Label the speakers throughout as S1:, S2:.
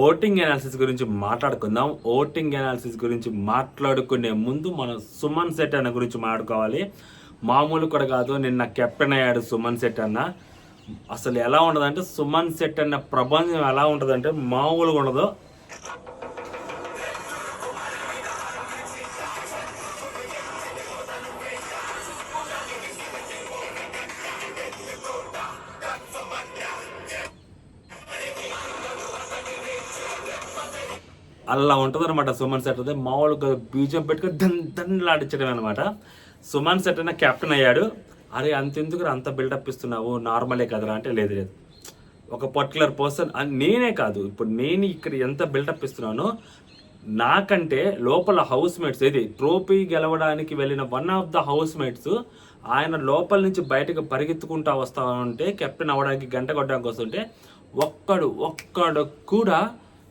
S1: Voting analysis గురించి మాట్లాడుకుందాం. Voting analysis గురించి మాట్లాడుకునే ముందు మనం సుమన్ శెట్టి అన్న గురించి మాట్లాడుకోవాలి. మామూలు కూడా కాదు, నిన్న కెప్టెన్ అయ్యాడు సుమన్ శెట్టి అన్న. అసలు ఎలా ఉండదంటే సుమన్ శెట్టి అన్న ప్రపంచం ఎలా ఉంటుందంటే మామూలుగా ఉండదు. అలా ఉంటుంది అనమాట సుమన్ శెట్టి. అదే మామూలుగా బీజం పెట్టుకుని దండలాడించడం అనమాట. సుమన్ శెట్టి అన్న కెప్టెన్ అయ్యాడు. అరే అంతెందుకు అంత బిల్డప్ ఇస్తున్నావు, నార్మలే కదరా అంటే లేదు లేదు, ఒక పర్టికులర్ పర్సన్ నేనే కాదు, ఇప్పుడు నేను ఇక్కడ ఎంత బిల్డప్ ఇస్తున్నానో నాకంటే లోపల హౌస్ మేట్స్, ఏది ట్రోఫీ గెలవడానికి వెళ్ళిన one of the house mates ఆయన లోపల నుంచి బయటకు పరిగెత్తుకుంటా వస్తా ఉంటే, కెప్టెన్ అవ్వడానికి గంట కొట్టడానికి వస్తుంటే ఒక్కడు కూడా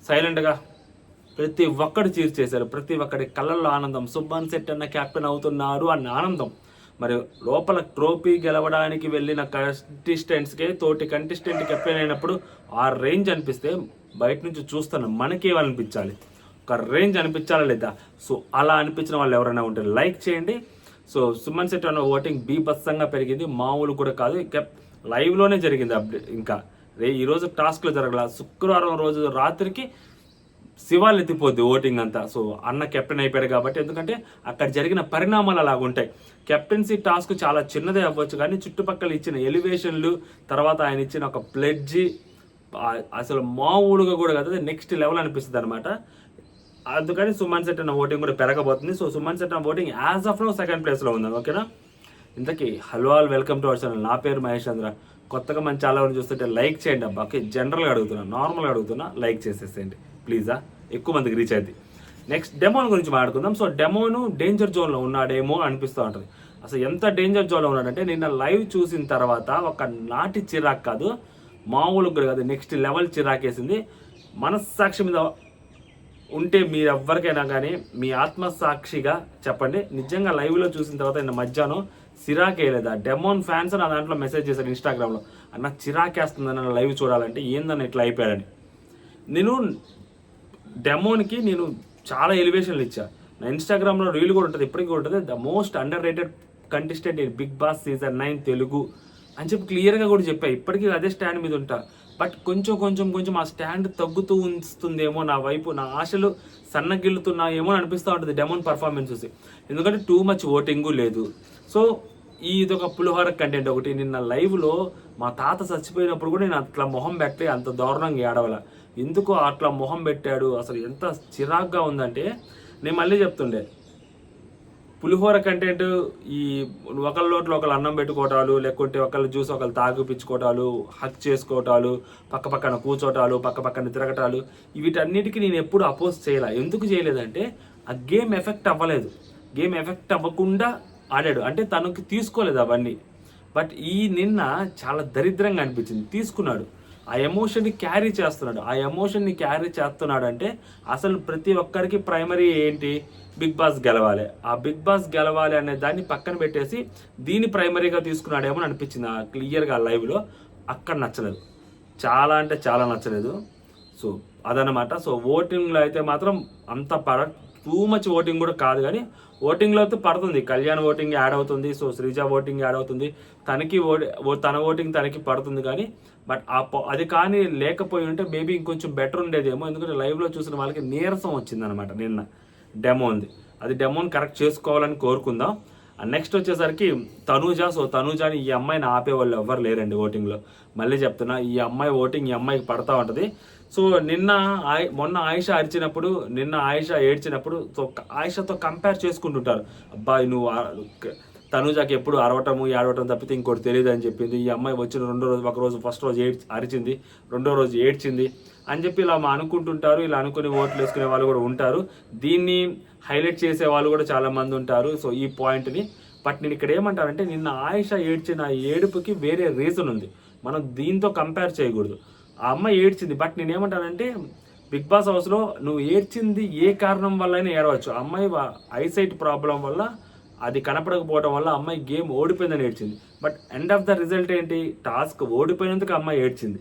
S1: సైలెంట్గా ప్రతి ఒక్కడు చీర్ చేశారు. ప్రతి ఒక్కడి కళ్ళల్లో ఆనందం. సుమన్ శెట్టి అన్న కెప్టెన్ అవుతున్నారు అన్న ఆనందం. మరి లోపల ట్రోఫీ గెలవడానికి వెళ్ళిన కంటెస్టెంట్స్కే తోటి కంటెస్టెంట్ కెప్టెన్ అయినప్పుడు ఆ రేంజ్ అనిపిస్తే బయట నుంచి చూస్తాను మనకేమనిపించాలి, ఒక రేంజ్ అనిపించాలా లేదా? సో అలా అనిపించిన వాళ్ళు ఎవరైనా ఉంటే లైక్ చేయండి. సో సుమన్ శెట్టి అన్న ఓటింగ్ బీభత్సంగా పెరిగింది, మామూలు కూడా కాదు. లైవ్లోనే జరిగింది అప్డేట్. ఇంకా ఈరోజు టాస్క్లో జరగల, శుక్రవారం రోజు రాత్రికి శివాలు ఎత్తిపోద్ది ఓటింగ్ అంతా. సో అన్న కెప్టెన్ అయిపోయాడు కాబట్టి, ఎందుకంటే అక్కడ జరిగిన పరిణామాలు అలాగ ఉంటాయి. కెప్టెన్సీ టాస్క్ చాలా చిన్నదే అవ్వచ్చు, కానీ చుట్టుపక్కల ఇచ్చిన ఎలివేషన్లు, తర్వాత ఆయన ఇచ్చిన ఒక ప్లెడ్జి అసలు మామూలుగా కూడా కదా, నెక్స్ట్ లెవెల్ అనిపిస్తుంది అనమాట. అందుకని సుమన్ శెట్టి అన్న ఓటింగ్ కూడా పెరగబోతుంది. సో సుమన్ శెట్టి అన్న voting as of now second ప్లేస్లో ఉంది. ఓకేనా? ఇంతకీ hello all, welcome to our channel. నా పేరు మహేష్ చంద్ర. కొత్తగా మన ఛానల్ చూస్తుంటే లైక్ చేయండి అబ్బా. ఓకే, జనరల్గా అడుగుతున్నా, నార్మల్గా అడుగుతున్నా, లైక్ చేసేసేయండి ప్లీజా, ఎక్కువ మందికి రీచ్ అయింది. నెక్స్ట్ డెమోన్ గురించి మాట్లాడుకుందాం. సో డెమోను డేంజర్ జోన్లో ఉన్నాడేమో అనిపిస్తూ ఉంటుంది. అసలు ఎంత డేంజర్ జోన్లో ఉన్నాడంటే, నిన్న లైవ్ చూసిన తర్వాత ఒక నాటి చిరాకు కాదు, మామూలుగా కాదు, నెక్స్ట్ లెవెల్ చిరాకేసింది. మనస్సాక్షి మీద ఉంటే మీరు ఎవరికైనా కానీ మీ ఆత్మసాక్షిగా చెప్పండి, నిజంగా లైవ్లో చూసిన తర్వాత నిన్న మధ్యాహ్నం చిరాకేయలేదా? డెమోన్ ఫ్యాన్స్ నా దాంట్లో మెసేజ్ చేశారు ఇన్స్టాగ్రామ్లో, అన్న చిరాకేస్తుందని లైవ్ చూడాలంటే ఏందని ఇట్లా అయిపోయాడని. నేను డెమోన్కి నేను చాలా ఎలివేషన్లు ఇచ్చా. నా ఇన్స్టాగ్రామ్లో రీల్ కూడా ఉంటుంది, ఇప్పటికీ కూడా ఉంటుంది. The most underrated contestant in Bigg Boss season 9 Telugu అని చెప్పి క్లియర్గా కూడా చెప్పా. ఇప్పటికీ అదే స్టాండ్ మీద ఉంటా. బట్ కొంచెం ఆ స్టాండ్ తగ్గుతూ ఉంటుందేమో, నా వైపు నా ఆశలు సన్నగిల్లుతున్నాయేమో అని అనిపిస్తూ ఉంటుంది డెమోన్ పర్ఫార్మెన్స్ చూసి. ఎందుకంటే టూ మచ్ ఓటింగు లేదు. సో ఇదొక పులిహోర కంటెంట్ ఒకటి. నిన్న లైవ్లో మా తాత చచ్చిపోయినప్పుడు కూడా నేను అట్లా మొహం పెట్టి అంత దారుణంగా ఏడవల. ఎందుకు అట్లా మొహం పెట్టాడు, అసలు ఎంత చిరాగ్గా ఉందంటే, నేను మళ్ళీ చెప్తుండే, పులిహోర కంటెంట్ ఈ ఒకళ్ళ నోట్లో ఒకళ్ళు అన్నం పెట్టుకోవటాలు, లేకుంటే ఒకళ్ళు చూసి ఒకళ్ళు తాగిపించుకోవటాలు, హక్ చేసుకోవటాలు, పక్కన కూర్చోటాలు, పక్కన తిరగటాలు, వీటన్నిటికీ నేను ఎప్పుడు అపోజ్ చేయలే. ఎందుకు చేయలేదంటే ఆ గేమ్ ఎఫెక్ట్ అవ్వలేదు. గేమ్ ఎఫెక్ట్ అవ్వకుండా ఆడాడు అంటే తనకి తీసుకోలేదు అవన్నీ. బట్ ఈ నిన్న చాలా దరిద్రంగా అనిపించింది, తీసుకున్నాడు. ఆ ఎమోషన్ని క్యారీ చేస్తున్నాడు. ఆ ఎమోషన్ని క్యారీ చేస్తున్నాడు అంటే అసలు ప్రతి ఒక్కరికి ప్రైమరీ ఏంటి, బిగ్ బాస్ గెలవాలి. ఆ బిగ్ బాస్ గెలవాలి అనే దాన్ని పక్కన పెట్టేసి దీన్ని ప్రైమరీగా తీసుకున్నాడేమో అని అనిపించింది క్లియర్గా లైవ్లో. అక్కడ నచ్చలేదు, చాలా అంటే చాలా నచ్చలేదు. సో అదనమాట. సో ఓటింగ్లో అయితే మాత్రం అంత టూ మచ్ ఓటింగ్ కూడా కాదు, కానీ ఓటింగ్లో అయితే పడుతుంది. కళ్యాణ్ ఓటింగ్ యాడ్ అవుతుంది, సో శ్రీజ ఓటింగ్ యాడ్ అవుతుంది, తన ఓటింగ్ తనకి పడుతుంది. కానీ బట్ అది కానీ లేకపోయి ఉంటే మేబీ ఇంకొంచెం బెటర్ ఉండేదేమో. ఎందుకంటే లైవ్లో చూసిన వాళ్ళకి నీరసం వచ్చిందనమాట నిన్న డెమోన్ది. అది డెమోన్ కరెక్ట్ చేసుకోవాలని కోరుకుందాం. నెక్స్ట్ వచ్చేసరికి తనూజ. సో తనూజని ఈ అమ్మాయిని ఆపేవాళ్ళు ఎవ్వరు లేరండి ఓటింగ్లో. మళ్ళీ చెప్తున్నా, ఈ అమ్మాయి ఓటింగ్ ఈ అమ్మాయికి పడతా ఉంటుంది. సో మొన్న ఆయిషా అరిచినప్పుడు, నిన్న ఆయిషా ఏడ్చినప్పుడు, సో ఆయిషాతో కంపేర్ చేసుకుంటుంటారు. అబ్బాయి నువ్వు తనూజాకి ఎప్పుడు అరవటము ఏడవటం తప్పితే ఇంకోటి తెలియదు అని చెప్పింది. ఈ అమ్మాయి వచ్చిన రెండో రోజు, ఒక రోజు ఫస్ట్ రోజు అరిచింది, రెండో రోజు ఏడ్చింది అని చెప్పి ఇలా అనుకుంటుంటారు. ఇలా అనుకుని ఓట్లు వేసుకునే వాళ్ళు కూడా ఉంటారు. దీన్ని హైలైట్ చేసే వాళ్ళు కూడా చాలామంది ఉంటారు. సో ఈ పాయింట్ని. బట్ నేను ఇక్కడ ఏమంటానంటే, నిన్న ఆయిషా ఏడ్చిన ఏడుపుకి వేరే రీజన్ ఉంది, మనం దీంతో కంపేర్ చేయకూడదు. ఆ అమ్మాయి ఏడ్చింది, బట్ నేనేమంటానంటే బిగ్ బాస్ హౌస్లో నువ్వు ఏడ్చింది ఏ కారణం వల్ల అయినా ఏడవచ్చు. అమ్మాయి ఐసైట్ ప్రాబ్లం వల్ల, అది కనపడకపోవడం వల్ల అమ్మాయి గేమ్ ఓడిపోయిందని ఏడ్చింది. But end of the result ఏంటి, టాస్క్ ఓడిపోయినందుకు అమ్మాయి ఏడ్చింది.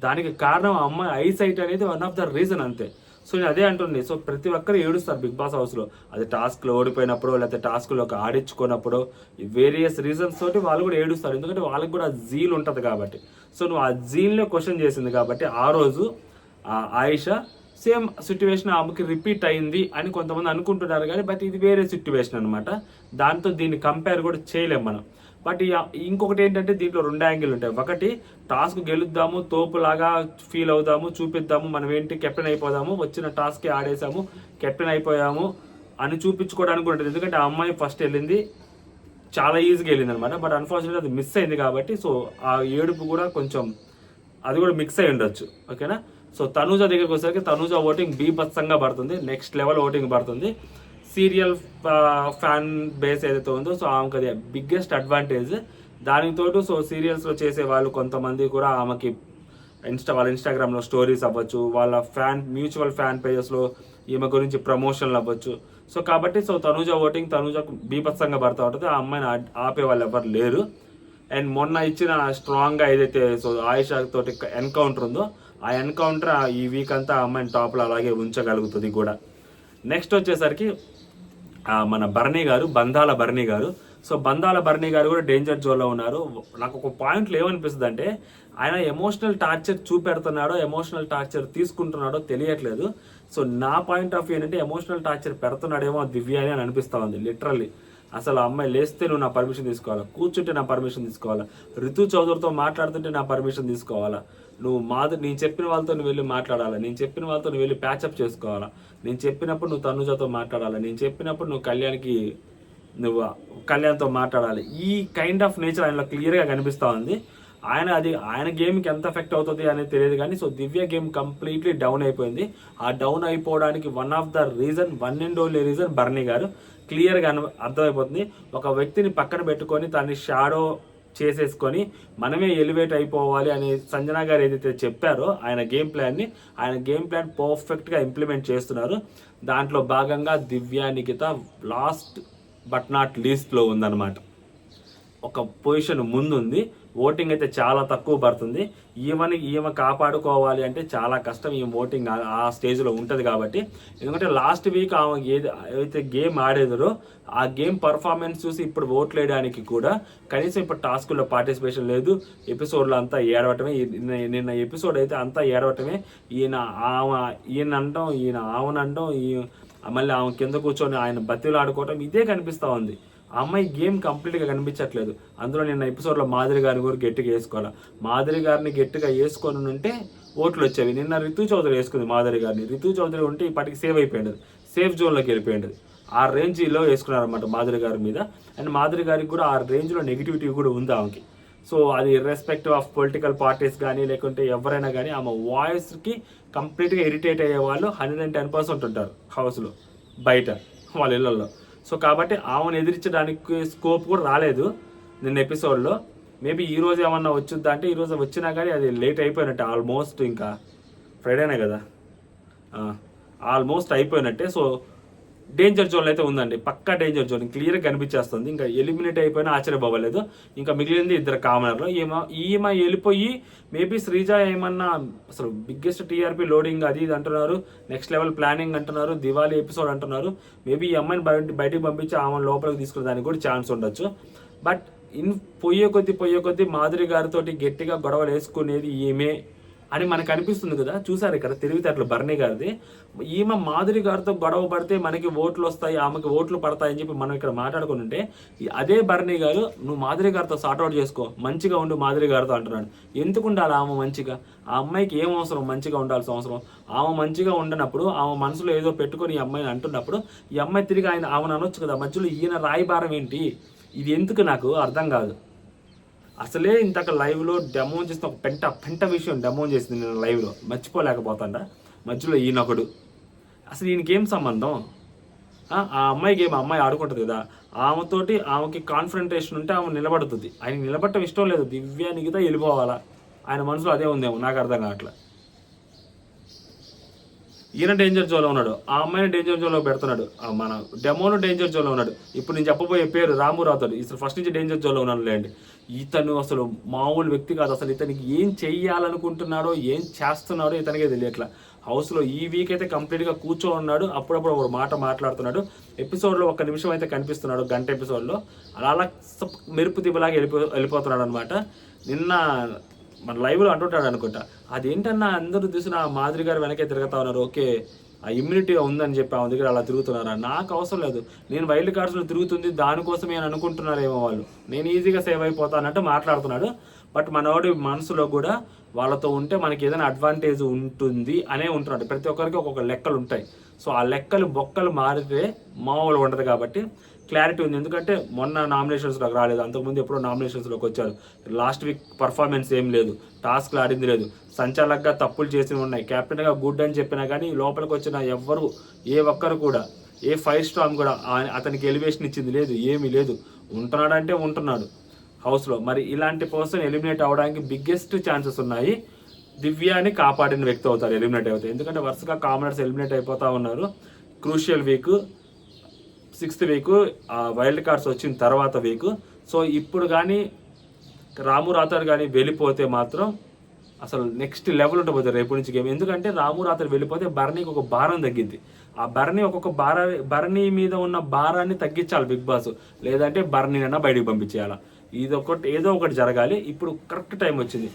S1: దానికి కారణం ఆ అమ్మాయి ఐసైట్ అనేది వన్ ఆఫ్ ద రీజన్ అంతే. సో నేను అదే అంటుంది. సో ప్రతి ఒక్కరు ఏడుస్తారు బిగ్ బాస్ హౌస్లో, అది టాస్క్లో ఓడిపోయినప్పుడు, లేకపోతే టాస్క్లో ఆడించుకున్నప్పుడు, వేరియస్ రీజన్స్ తోటి వాళ్ళు కూడా ఏడుస్తారు. ఎందుకంటే వాళ్ళకి కూడా జీల్ ఉంటుంది కాబట్టి. సో నువ్వు ఆ జీల్లో క్వశ్చన్ చేసింది కాబట్టి ఆ రోజు ఆయిషా సేమ్ సిచ్యువేషన్ ఆమెకి రిపీట్ అయింది అని కొంతమంది అనుకుంటున్నారు కానీ బట్ ఇది వేరే సిచ్యువేషన్ అనమాట. దాంతో దీన్ని కంపేర్ కూడా చేయలేం మనం. బట్ ఇంకొకటి ఏంటంటే దీంట్లో 2 యాంగిల్ ఉంటాయి. ఒకటి టాస్క్ గెలుద్దాము, తోపులాగా ఫీల్ అవుదాము, చూపిద్దాము మనం ఏంటి కెప్టెన్ అయిపోదాము, వచ్చిన టాస్క్కి ఆడేసాము, కెప్టెన్ అయిపోయాము అని చూపించుకోవడానికి ఉంటుంది. ఎందుకంటే ఆ అమ్మాయి ఫస్ట్ వెళ్ళింది చాలా ఈజీగా వెళ్ళింది అనమాట. బట్ అన్ఫార్చునేట్లీ అది మిస్ అయింది కాబట్టి సో ఆ ఏడుపు కూడా కొంచెం అది కూడా మిక్స్ అయి ఉండొచ్చు. ఓకేనా. సో తనూజ దగ్గరికి వచ్చేసరికి తనూజ ఓటింగ్ బీభత్సంగా పడుతుంది, నెక్స్ట్ లెవెల్ ఓటింగ్ పడుతుంది. సీరియల్ ఫ్యాన్ బేస్ ఏదైతే ఉందో సో ఆమెకు అది బిగ్గెస్ట్ అడ్వాంటేజ్. దానితోటి సో సీరియల్స్లో చేసే వాళ్ళు కొంతమంది కూడా ఆమెకి వాళ్ళ ఇన్స్టాగ్రామ్లో స్టోరీస్ అవ్వచ్చు, వాళ్ళ మ్యూచువల్ ఫ్యాన్ పేజెస్లో ఈమె గురించి ప్రమోషన్లు అవ్వచ్చు. సో కాబట్టి సో తనూజ ఓటింగ్ తనూజకు బీభత్సంగా పడుతూ ఉంటుంది. ఆ అమ్మాయిని ఆపే వాళ్ళు ఎవరు లేరు. అండ్ మొన్న ఇచ్చిన స్ట్రాంగ్గా ఏదైతే సో ఆయిషా తోటి ఎన్కౌంటర్ ఉందో ఆ ఎన్కౌంటర్ ఈ వీక్ అంతా ఆ అమ్మాయిని టాప్లో అలాగే ఉంచగలుగుతుంది కూడా. నెక్స్ట్ వచ్చేసరికి మన భరణి గారు, బంధాల భరణి గారు. సో బంధాల భరణి గారు కూడా డేంజర్ జోన్లో ఉన్నారు. నాకు ఒక పాయింట్లో ఏమనిపిస్తుంది అంటే ఆయన ఎమోషనల్ టార్చర్ చూపెడుతున్నాడో ఎమోషనల్ టార్చర్ తీసుకుంటున్నాడో తెలియట్లేదు. సో నా పాయింట్ ఆఫ్ వ్యూ ఏంటంటే ఎమోషనల్ టార్చర్ పెడుతున్నాడేమో దివ్య అని అనిపిస్తూ ఉంది లిటరల్లీ. అసలు ఆ అమ్మాయి లేస్తే నువ్వు నా పర్మిషన్ తీసుకోవాలా, కూర్చుంటే నా పర్మిషన్ తీసుకోవాలా, రితు చౌదరితో మాట్లాడుతుంటే నా పర్మిషన్ తీసుకోవాలా, నువ్వు నేను చెప్పిన వాళ్ళతో నువ్వు వెళ్ళి మాట్లాడాలా, నేను చెప్పిన వాళ్ళతో నువ్వు వెళ్ళి ప్యాచప్ చేసుకోవాలా, నేను చెప్పినప్పుడు నువ్వు తనుజతో మాట్లాడాలా, నేను చెప్పినప్పుడు నువ్వు కళ్యాణ్తో మాట్లాడాలి. ఈ కైండ్ ఆఫ్ నేచర్ ఆయనలో క్లియర్గా కనిపిస్తూ ఉంది. ఆయన గేమ్కి ఎంత ఎఫెక్ట్ అవుతుంది అనేది తెలియదు కానీ సో దివ్య గేమ్ కంప్లీట్లీ డౌన్ అయిపోయింది. ఆ డౌన్ అయిపోవడానికి one of the reason, one and only reason Bharani garu. క్లియర్గా అర్థమైపోతుంది. ఒక వ్యక్తిని పక్కన పెట్టుకొని దాన్ని షాడో చేసేసుకొని మనమే ఎలివేట్ అయిపోవాలి అని సంజన గారు ఏదైతే చెప్పారో ఆయన గేమ్ ప్లాన్ పర్ఫెక్ట్గా ఇంప్లిమెంట్ చేస్తున్నారు. దాంట్లో భాగంగా దివ్య నిఖిత లాస్ట్ బట్ నాట్ లీస్ట్లో ఉందన్నమాట. ఒక పొజిషన్ ముందుంది. ఓటింగ్ అయితే చాలా తక్కువ పడుతుంది. ఈమె కాపాడుకోవాలి అంటే చాలా కష్టం. ఈ ఓటింగ్ ఆ స్టేజ్లో ఉంటుంది కాబట్టి. ఎందుకంటే లాస్ట్ వీక్ ఆమె ఏదైతే గేమ్ ఆడేదో ఆ గేమ్ పర్ఫార్మెన్స్ చూసి ఇప్పుడు ఓట్లు వేయడానికి కూడా కనీసం ఇప్పుడు టాస్కుల్లో పార్టిసిపేషన్ లేదు. ఎపిసోడ్లో అంతా ఏడవటమే. నిన్న ఎపిసోడ్ అయితే అంతా ఏడవటమే. ఈయన అంటాం, ఈయన ఆమెనంటాం, మళ్ళీ ఆమె కింద కూర్చొని ఆయన బతిలు ఆడుకోవటం ఇదే కనిపిస్తూ ఉంది. ఆ అమ్మాయి గేమ్ కంప్లీట్గా కనిపించట్లేదు. అందులో నిన్న ఎపిసోడ్లో మాధురి గారిని కూడా గట్టిగా వేసుకోవాలి. మాధురి గారిని గట్టిగా వేసుకొని ఉంటే ఓట్లు వచ్చేవి. నిన్న రితు చౌదరి వేసుకుంది మాధురి గారిని. రితు చౌదరి ఉంటే ఇప్పటికి సేవ్ అయిపోయింది, సేఫ్ జోన్లోకి వెళ్ళిపోయింది. ఆ రేంజ్లో వేసుకున్నారన్నమాట మాధురి గారి మీద. అండ్ మాధురి గారికి కూడా ఆ రేంజ్లో నెగిటివిటీ కూడా ఉంది ఆమెకి. సో అది ఇర్రెస్పెక్టివ్ ఆఫ్ పొలిటికల్ పార్టీస్ కానీ లేకుంటే ఎవరైనా కానీ ఆమె వాయిస్కి కంప్లీట్గా ఇరిటేట్ అయ్యే వాళ్ళు 110% ఉంటారు హౌస్లో, బయట వాళ్ళ ఇళ్ళల్లో. సో కాబట్టి ఆమెను ఎదిరించడానికి స్కోప్ కూడా రాలేదు నిన్న ఎపిసోడ్లో. మేబీ ఈరోజు ఏమన్నా వచ్చుద్దా అంటే ఈరోజు వచ్చినా కానీ అది లేట్ అయిపోయినట్టే. ఆల్మోస్ట్ ఇంకా ఫ్రైడేనే కదా, ఆల్మోస్ట్ అయిపోయినట్టే. సో డేంజర్ జోన్లో అయితే ఉందండి, పక్కా డేంజర్ జోన్ క్లియర్గా కనిపించేస్తుంది. ఇంకా ఎలిమినేట్ అయిపోయినా ఆశ్చర్యపోవలేదు. ఇంకా మిగిలింది 2 కామనర్లు. ఈమె వెళ్ళిపోయి మేబీ శ్రీజ ఏమన్నా అసలు బిగ్గెస్ట్ టీఆర్పీ లోడింగ్ అది ఇది అంటున్నారు, నెక్స్ట్ లెవెల్ ప్లానింగ్ అంటున్నారు, దివాళీ ఎపిసోడ్ అంటున్నారు. మేబీ ఈ అమ్మాయిని బయటికి పంపించి ఆమె లోపలికి తీసుకునే దానికి కూడా ఛాన్స్ ఉండొచ్చు. బట్ పోయే కొద్దీ మాధురి గారితో గట్టిగా గొడవలు వేసుకునేది ఈమె అని మనకు అనిపిస్తుంది కదా. చూసారు ఇక్కడ తెలివితేటలు భరణి గారిది. ఈమె మాధురి గారితో గొడవ పడితే మనకి ఓట్లు వస్తాయి, ఆమెకి ఓట్లు పడతాయని చెప్పి మనం ఇక్కడ మాట్లాడుకుని ఉంటే అదే భరణి గారు నువ్వు మాధురి గారితో సార్ట్అవుట్ చేసుకో, మంచిగా ఉండు మాధురి గారితో అంటున్నాడు. ఎందుకు ఉండాలి ఆమె మంచిగా? ఆ అమ్మాయికి ఏం అవసరం మంచిగా ఉండాల్సిన అవసరం? ఆమె మంచిగా ఉండనప్పుడు ఆమె మనసులో ఏదో పెట్టుకొని ఈ అమ్మాయిని అంటున్నప్పుడు ఈ అమ్మాయి తిరిగి ఆమెను అనొచ్చు కదా. మధ్యలో ఈయన రాయిబారం ఏంటి? ఇది ఎందుకు నాకు అర్థం కాదు. అసలే ఇంతక లైవ్లో డెమో చేసిన ఒక పెంట విషయం డెమో చేసింది నేను లైవ్లో, మర్చిపోలేకపోతాండా. మధ్యలో ఈయనొకడు అసలు ఈయనకేం సంబంధం? ఆ అమ్మాయికి అమ్మాయి ఆడుకుంటుంది కదా, ఆమెకి కాన్ఫ్రంటేషన్ ఉంటే ఆమె నిలబడుతుంది. ఆయన నిలబడటం ఇష్టం లేదు, దివ్య నిఖిత వెళ్ళిపోవాలా ఆయన మనసులో అదే ఉందేమో, నాకు అర్థం కావట్లే. ఈయన డేంజర్ జోన్లో ఉన్నాడు, ఆ అమ్మాయిని డేంజర్ జోన్లో పెడుతున్నాడు, మన డెమోను డేంజర్ జోన్లో ఉన్నాడు. ఇప్పుడు నేను చెప్పబోయే పేరు రాము రాథోడ్, ఇతను ఫస్ట్ నుంచి డేంజర్ జోన్లో ఉన్నాడు లేండి. ఇతను అసలు మామూలు వ్యక్తి కాదు. అసలు ఇతనికి ఏం చెయ్యాలనుకుంటున్నాడో ఏం చేస్తున్నాడో ఇతనికే తెలియట్లా. హౌస్లో ఈ వీక్ అయితే కంప్లీట్గా కూర్చొని ఉన్నాడు, అప్పుడప్పుడు ఒక మాట మాట్లాడుతున్నాడు. ఎపిసోడ్లో 1 నిమిషం అయితే కనిపిస్తున్నాడు, గంట ఎపిసోడ్లో అలా మెరుపు దిబ్బలాగా వెళ్ళిపోతున్నాడు అనమాట. నిన్న మన లైవ్లో అంటుంటాడు అనుకుంటా, అదేంటన్నా అందరూ చూసిన మాధురి గారు వెనకే తిరుగుతా ఉన్నారు, ఓకే ఆ ఇమ్యూనిటీ ఉందని చెప్పి ఆమె దగ్గర అలా తిరుగుతున్నారా? నాకు అవసరం లేదు, నేను వైల్డ్ కార్డ్స్లో తిరుగుతుంది దానికోసమే అని అనుకుంటున్నారేమో వాళ్ళు, నేను ఈజీగా సేవ్ అయిపోతానంటే మాట్లాడుతున్నాడు. బట్ మనోడి మనసులో కూడా వాళ్ళతో ఉంటే మనకి ఏదైనా అడ్వాంటేజ్ ఉంటుంది అనే ఉంటున్నాడు. ప్రతి ఒక్కరికి ఒక్కొక్క లెక్కలు ఉంటాయి. సో ఆ లెక్కలు బొక్కలు మారితే మామూలు ఉండదు కాబట్టి క్లారిటీ ఉంది. ఎందుకంటే మొన్న నామినేషన్స్లోకి రాలేదు, అంతకుముందు ఎప్పుడో నామినేషన్స్లోకి వచ్చారు. లాస్ట్ వీక్ పర్ఫార్మెన్స్ ఏం లేదు, టాస్క్లు ఆడింది లేదు, సంచాలకుగా తప్పులు చేసి ఉన్నాయి, కెప్టెన్గా గుడ్ అని చెప్పినా కానీ లోపలికి వచ్చిన ఎవ్వరు ఏ ఒక్కరు కూడా ఏ 5 స్టార్ కూడా అతనికి ఎలివేషన్ ఇచ్చింది లేదు, ఏమీ లేదు. ఉంటున్నాడంటే ఉంటున్నాడు హౌస్లో. మరి ఇలాంటి పర్సన్ ఎలిమినేట్ అవ్వడానికి బిగ్గెస్ట్ ఛాన్సెస్ ఉన్నాయి. దివ్యాని కాపాడిన వ్యక్తి అవుతారు ఎలిమినేట్ అవుతారు. ఎందుకంటే వరుసగా కామనర్స్ ఎలిమినేట్ అయిపోతూ ఉన్నారు. Crucial week 6th week wild cards వచ్చిన తర్వాత వీక్. సో ఇప్పుడు కానీ రాము రాథోడ్ కానీ వెళ్ళిపోతే మాత్రం అసలు నెక్స్ట్ లెవెల్ ఉంటుంది రేపు నుంచి గేమ్. ఎందుకంటే రాము రాథోడ్ వెళ్ళిపోతే బర్నీకి ఒక భారం తగ్గిద్ది. ఆ బర్నీ ఒక్కొక్క బర్నీ మీద ఉన్న భారాన్ని తగ్గించాలి బిగ్ బాస్, లేదంటే బర్నీనైనా బయటికి పంపించేయాలి. ఏదో ఒకటి జరగాలి. ఇప్పుడు కరెక్ట్ టైం వచ్చింది.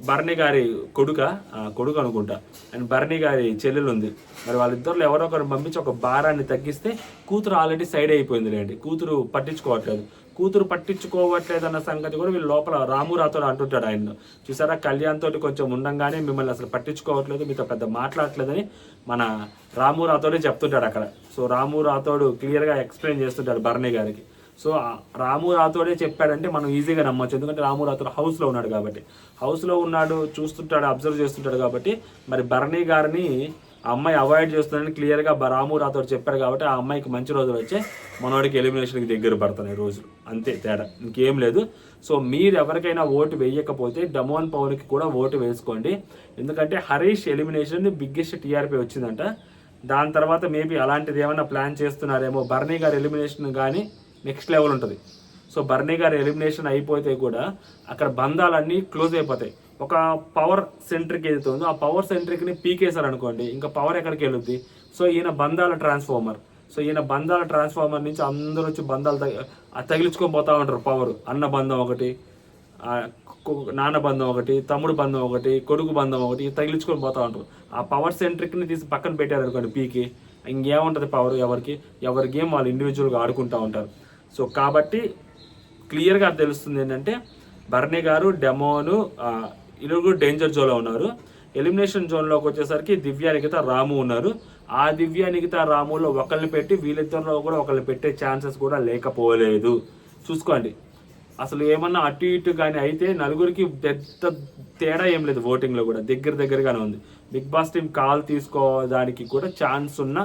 S1: బర్నీ గారి కొడుకు అనుకుంటా, అండ్ బర్నీ గారి చెల్లెలు ఉంది. మరి వాళ్ళిద్దరిలో ఎవరో ఒకరు పంపించి ఒక భారాన్ని తగ్గిస్తే, కూతురు ఆల్రెడీ సైడ్ అయిపోయింది లేండి, కూతురు పట్టించుకోవట్లేదన్న సంగతి కూడా వీళ్ళు లోపల రాము రాథోడ్ అంటుంటాడు. ఆయన చూసారా, కళ్యాణ్ తోటి కొంచెం ఉండంగానే మిమ్మల్ని అసలు పట్టించుకోవట్లేదు, మీతో పెద్ద మాట్లాడట్లేదని మన రాము రాథోడే చెప్తుంటాడు అక్కడ. సో రాము రాథోడ్ క్లియర్గా ఎక్స్ప్లెయిన్ చేస్తుంటాడు బర్నీ గారికి. సో రాము రాథోడే చెప్పాడంటే మనం ఈజీగా నమ్మొచ్చు. ఎందుకంటే రాము రాథోడ్ హౌస్లో ఉన్నాడు కాబట్టి, హౌస్లో ఉన్నాడు, చూస్తుంటాడు, అబ్జర్వ్ చేస్తుంటాడు కాబట్టి. మరి బర్నీ గారిని ఆ అమ్మాయి అవాయిడ్ చేస్తుందని క్లియర్గా రాము రాథోడ్ చెప్పారు కాబట్టి ఆ అమ్మాయికి మంచి రోజులు వచ్చే మనోడికి ఎలిమినేషన్కి దగ్గర పడుతున్నాయి రోజులు, అంతే తేడా, ఇంకేం లేదు. సో మీరు ఎవరికైనా ఓటు వేయకపోతే డమోన్ పవన్కి కూడా ఓటు వేసుకోండి. ఎందుకంటే హరీష్ ఎలిమినేషన్ బిగ్గెస్ట్ టీఆర్పీ వచ్చిందంట. దాని తర్వాత మేబీ అలాంటిది ఏమైనా ప్లాన్ చేస్తున్నారేమో. బర్నీ గారి ఎలిమినేషన్ కానీ నెక్స్ట్ లెవెల్ ఉంటుంది. సో బర్నీ గారి ఎలిమినేషన్ అయిపోతే కూడా అక్కడ బంధాలన్నీ క్లోజ్ అయిపోతాయి. ఒక పవర్ సెంట్రిక్ ఏదైతే ఉందో ఆ పవర్ సెంట్రిక్ని పీకేశారు అనుకోండి, ఇంకా పవర్ ఎక్కడికి వెళ్ళుద్ది. సో ఈయన బంధాల ట్రాన్స్ఫార్మర్. సో ఈయన బంధాల ట్రాన్స్ఫార్మర్ నుంచి అందరూ వచ్చి బంధాలు తగిలించుకొని పోతూ ఉంటారు. పవర్ అన్న బంధం ఒకటి, నాన్న బంధం ఒకటి, తమ్ముడు బంధం ఒకటి, కొడుకు బంధం ఒకటి తగిలించుకొని పోతూ ఉంటారు. ఆ పవర్ సెంట్రిక్ని తీసి పక్కన పెట్టారు అనుకోండి పీకి, ఇంకేముంటుంది పవర్, ఎవరి గేమ్ వాళ్ళు ఇండివిజువల్గా ఆడుకుంటూ ఉంటారు. సో కాబట్టి క్లియర్గా తెలుస్తుంది ఏంటంటే బర్నీ గారు, డెమోను ఇరువురు డేంజర్ జోన్లో ఉన్నారు. ఎలిమినేషన్ జోన్లోకి వచ్చేసరికి దివ్య, నిఖిత, రాము ఉన్నారు. ఆ దివ్య, నిఖిత, రాములో ఒకరిని పెట్టి వీళ్ళిద్దరిలో కూడా ఒకరిని పెట్టే ఛాన్సెస్ కూడా లేకపోలేదు. చూసుకోండి, అసలు ఏమన్నా అటు ఇటు కానీ అయితే నలుగురికి పెద్ద తేడా ఏం లేదు. ఓటింగ్లో కూడా దగ్గరగానే ఉంది. బిగ్ బాస్ టీం కాల్ తీసుకోవడానికి కూడా ఛాన్స్ ఉన్న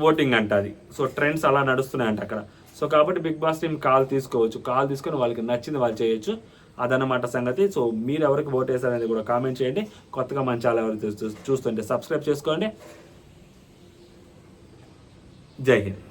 S1: ఓటింగ్ అంట అది. సో ట్రెండ్స్ అలా నడుస్తున్నాయంట అక్కడ. సో కాబట్టి బిగ్ బాస్ టీం కాల్ తీసుకోవచ్చు, కాల్ తీసుకొని వాళ్ళకి నచ్చింది వాళ్ళు చేయొచ్చు, అదన్నమాట సంగతి. సో మీరు ఎవరికి ఓట్ వేసారనేది కూడా కామెంట్ చేయండి. కొత్తగా మన ఛానల్ ఎవరు చూస్తుంటే సబ్స్క్రైబ్ చేసుకోండి. జై హింద్.